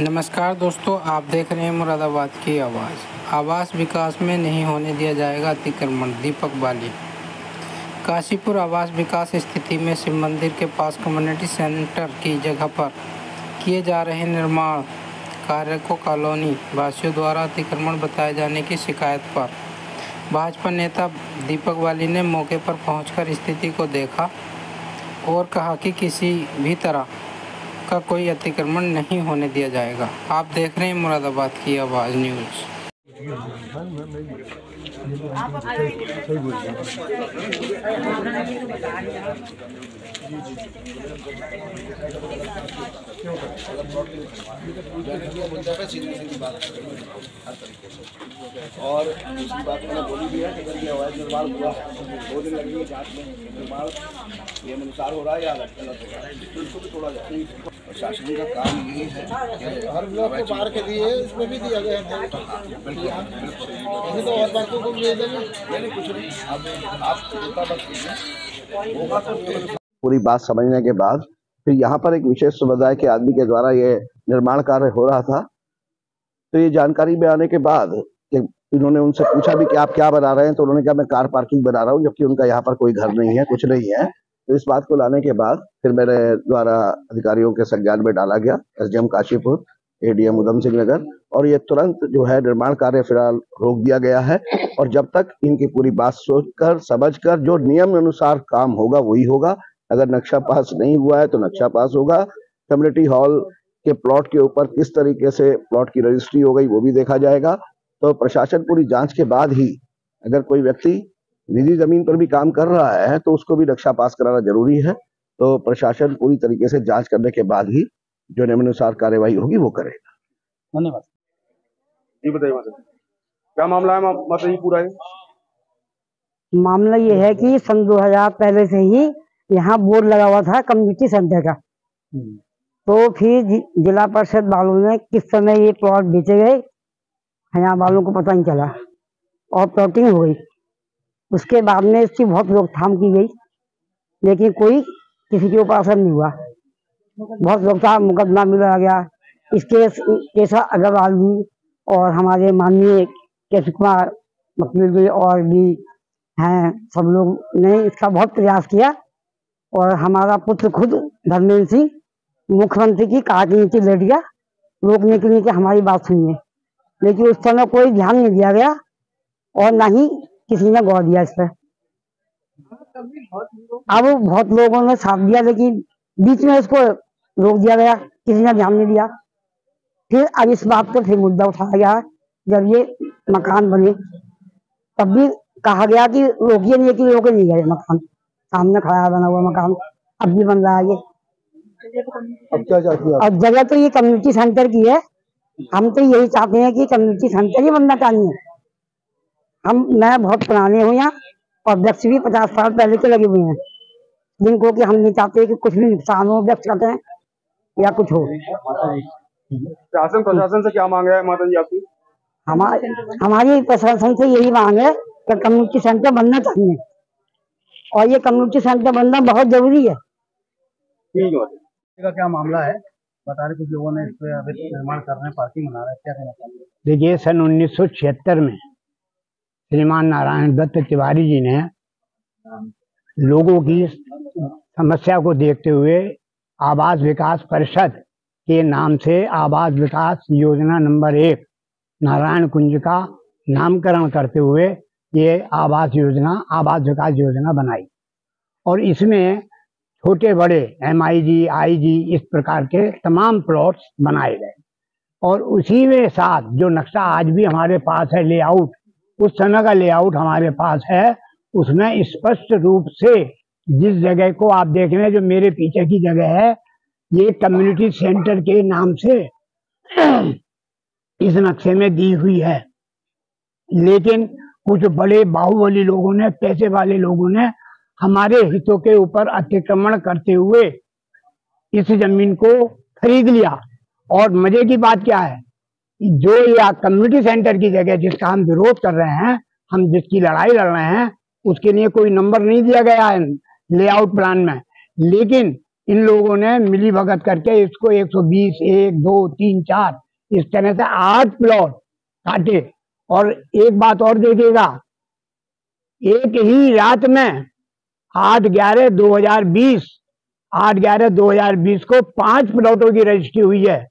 नमस्कार दोस्तों, आप देख रहे हैं मुरादाबाद की आवाज़। आवास विकास में नहीं होने दिया जाएगा अतिक्रमण, दीपक बाली। काशीपुर आवास विकास स्थिति में शिव मंदिर के पास कम्युनिटी सेंटर की जगह पर किए जा रहे निर्माण कार्य को कॉलोनी वासियों द्वारा अतिक्रमण बताए जाने की शिकायत पर भाजपा नेता दीपक बाली ने मौके पर पहुंचकर स्थिति को देखा और कहा कि किसी भी तरह का कोई अतिक्रमण नहीं होने दिया जाएगा। आप देख रहे हैं मुरादाबाद की आवाज़ न्यूज़। और दूसरी बात मैंने बोली भी है कि अगर ये अवैध निर्माण हुआ 2 दिन लगेंगे जांच में, निर्माण ये अनुसार हो रहा है या गलत हो रहा है, तो इसको भी तोड़ा जाए। प्रशासन का काम यही है कि हर ब्लॉक को बाहर के दिए इसमें भी दिया गया है। तो और बातों को ले देंगे, नहीं कुछ नहीं, आप पूरी बात समझने के बाद फिर यहाँ पर एक विशेष समुदाय के आदमी के द्वारा ये निर्माण कार्य हो रहा था। तो ये जानकारी में आने के बाद इन्होंने उनसे पूछा भी कि आप क्या बना रहे हैं, तो उन्होंने कहा मैं कार पार्किंग बना रहा हूँ, जबकि उनका यहाँ पर कोई घर नहीं है, कुछ नहीं है। तो इस बात को लाने के बाद फिर मेरे द्वारा अधिकारियों के संज्ञान में डाला गया, एसडीएम काशीपुर, एडीएम उधम सिंह नगर, और ये तुरंत जो है निर्माण कार्य फिलहाल रोक दिया गया है। और जब तक इनकी पूरी बात सोचकर समझकर जो नियम अनुसार काम होगा वही होगा। अगर नक्शा पास नहीं हुआ है तो नक्शा पास होगा। कम्युनिटी हॉल के प्लॉट के ऊपर किस तरीके से प्लॉट की रजिस्ट्री हो गई वो भी देखा जाएगा। तो प्रशासन पूरी जांच के बाद ही, अगर कोई व्यक्ति निजी जमीन पर भी काम कर रहा है तो उसको भी नक्शा पास कराना जरूरी है। तो प्रशासन पूरी तरीके से जांच करने के बाद ही जो नियमानुसार कार्यवाही होगी वो करेगा। धन्यवाद। ये बताइए क्या मामला है? मतलब ये पूरा है मामला ये है कि सन 2000 पहले से ही यहाँ बोर्ड लगा हुआ था कम्युनिटी सेंटर का। तो फिर जिला परिषद वालों ने किस समय ये प्लॉट बेचे गए यहाँ वालों को पता नहीं चला और प्लॉटिंग हो गई। उसके बाद में इसकी बहुत रोकथाम की गई, लेकिन कोई किसी के ऊपर असर नहीं हुआ। बहुत रोकथाम, मुकदमा मिला गया। इसके केशव अग्रवाल जी और हमारे माननीय केशव कुमार वकील जी और भी हैं, सब लोग ने इसका बहुत प्रयास किया। और हमारा पुत्र खुद धर्मेंद्र सिंह मुख्यमंत्री की कार के नीचे बैठ गया रोकने के लिए कि हमारी बात सुनिए, लेकिन उस समय कोई ध्यान नहीं दिया गया और ना ही किसी ने गौर दिया इस पर। अब बहुत लोगों ने साथ दिया, लेकिन बीच में इसको रोक दिया गया, किसी ने ध्यान नहीं दिया। फिर अब इस बात पर फिर मुद्दा उठाया गया। जब ये मकान बने तब भी कहा गया कि रोकिए नहीं, कि रोके नहीं गए। मकान सामने खड़ा बना हुआ मकान अब भी बन रहा है ये। अब क्या चाहती है? और जगह तो ये कम्युनिटी सेंटर की है। हम तो यही चाहते हैं कि कम्युनिटी सेंटर ही बनना चाहिए। मैं बहुत पुराने हूँ यहाँ और वृक्ष भी 50 साल पहले के लगे हुए हैं, जिनको कि हम नहीं चाहते कि कुछ भी नुकसान हो वृक्ष करते हैं या कुछ हो। शासन प्रशासन से क्या मांग रहा है माता जी आपकी? हमारी प्रशासन से यही मांग है कि कम्युनिटी सेंटर बनना चाहिए और ये कम्युनिटी सेंटर बनना बहुत जरूरी है। ठीक है, क्या मामला है बता रहे? कुछ लोगों ने इस पे अभी निर्माण कर रहे हैं, पार्किंग बना रहे हैं, क्या कहना चाहिए? देखिए, सन 1976 में श्रीमान नारायण दत्त तिवारी जी ने लोगों की समस्या को देखते हुए आवास विकास परिषद के नाम से आवास विकास योजना नंबर 1 नारायण कुंज का नामकरण करते हुए ये आवास विकास योजना बनाई। और इसमें छोटे बड़े MIG, IG इस प्रकार के तमाम प्लॉट्स बनाए गए। और उसी में साथ जो नक्शा आज भी हमारे पास है, लेआउट, उस समय का लेआउट हमारे पास है, उसमें स्पष्ट रूप से जिस जगह को आप देख रहे हैं, जो मेरे पीछे की जगह है, ये कम्युनिटी सेंटर के नाम से इस नक्शे में दी हुई है। लेकिन कुछ बड़े बाहुबली लोगों ने, पैसे वाले लोगों ने हमारे हितों के ऊपर अतिक्रमण करते हुए इस जमीन को खरीद लिया। और मजे की बात क्या है, जो या कम्युनिटी सेंटर की जगह जिसका हम विरोध कर रहे हैं, हम जिसकी लड़ाई लड़ रहे हैं, उसके लिए कोई नंबर नहीं दिया गया है लेआउट प्लान में। लेकिन इन लोगों ने मिली भगत करके इसको 120, 1, 2, 3, 4 इस तरह से 8 प्लॉट काटे। और एक बात और देखिएगा, एक ही रात में 8/11/2020 को 5 प्लॉटों की रजिस्ट्री हुई है।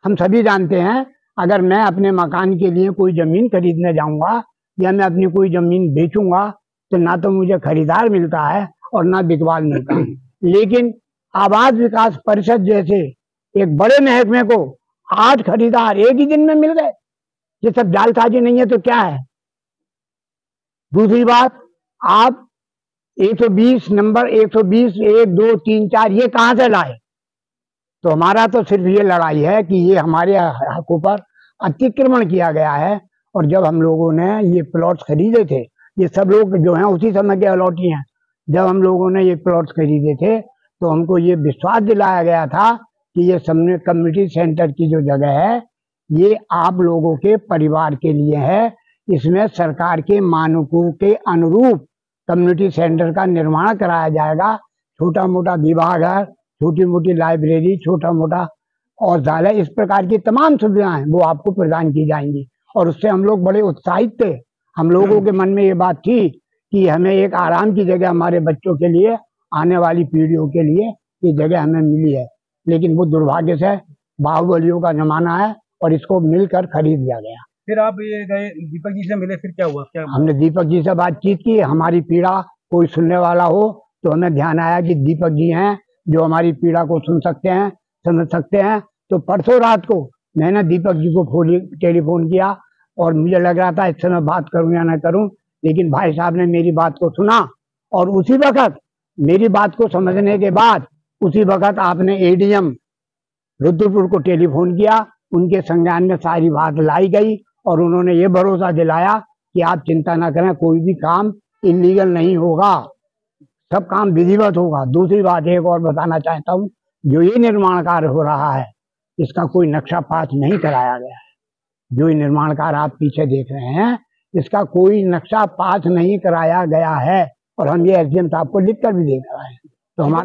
हम सभी जानते हैं, अगर मैं अपने मकान के लिए कोई जमीन खरीदने जाऊंगा या मैं अपनी कोई जमीन बेचूंगा तो ना तो मुझे खरीदार मिलता है और ना बिकवाल मिलता है। लेकिन आवास विकास परिषद जैसे एक बड़े महकमे को 8 खरीदार एक ही दिन में मिल गए। ये सब जालसाजी नहीं है तो क्या है? दूसरी बात, आप 120 नंबर 120 1, 2, 3, 4 ये कहां से लाए? तो हमारा तो सिर्फ ये लड़ाई है कि ये हमारे हकों पर अतिक्रमण किया गया है। और जब हम लोगों ने ये प्लॉट्स खरीदे थे, ये सब लोग जो हैं उसी समय के अलॉटी हैं, जब हम लोगों ने ये प्लॉट्स खरीदे थे तो हमको ये विश्वास दिलाया गया था कि ये सामने कम्युनिटी सेंटर की जो जगह है ये आप लोगों के परिवार के लिए है। इसमें सरकार के मानकों के अनुरूप कम्युनिटी सेंटर का निर्माण कराया जाएगा। छोटा मोटा विवाह घर, छोटी मोटी लाइब्रेरी, छोटा मोटा औषधालय, इस प्रकार की तमाम सुविधाएं वो आपको प्रदान की जाएंगी। और उससे हम लोग बड़े उत्साहित थे। हम लोगों के मन में ये बात थी कि हमें एक आराम की जगह हमारे बच्चों के लिए, आने वाली पीढ़ियों के लिए ये जगह हमें मिली है। लेकिन वो दुर्भाग्य से बाहुबलियों का जमाना है और इसको मिलकर खरीद लिया गया। फिर आप ये गए दीपक जी से मिले, फिर क्या हुआ? हमने दीपक जी से बातचीत की, हमारी पीड़ा कोई सुनने वाला हो तो हमें ध्यान आया कि दीपक जी हैं जो हमारी पीड़ा को सुन सकते हैं, समझ सकते हैं। तो परसों रात को मैंने दीपक जी को टेलीफोन किया और मुझे लग रहा था इससे मैं बात करूं या ना करूं, लेकिन भाई साहब ने मेरी बात को सुना और उसी वक्त मेरी बात को समझने के बाद उसी वक्त आपने एडीएम रुद्रपुर को टेलीफोन किया। उनके संज्ञान में सारी बात लाई गई और उन्होंने ये भरोसा दिलाया कि आप चिंता ना करें, कोई भी काम इलीगल नहीं होगा, सब काम विधिवत होगा। दूसरी बात एक और बताना चाहता हूँ, जो ये निर्माण कार्य हो रहा है इसका कोई नक्शा पास नहीं कराया गया है। जो ये निर्माण कार्य आप पीछे देख रहे हैं इसका कोई नक्शा पास नहीं कराया गया है और हम ये एसडीएम साहब को लिख कर भी देख रहे हैं। तो हमारा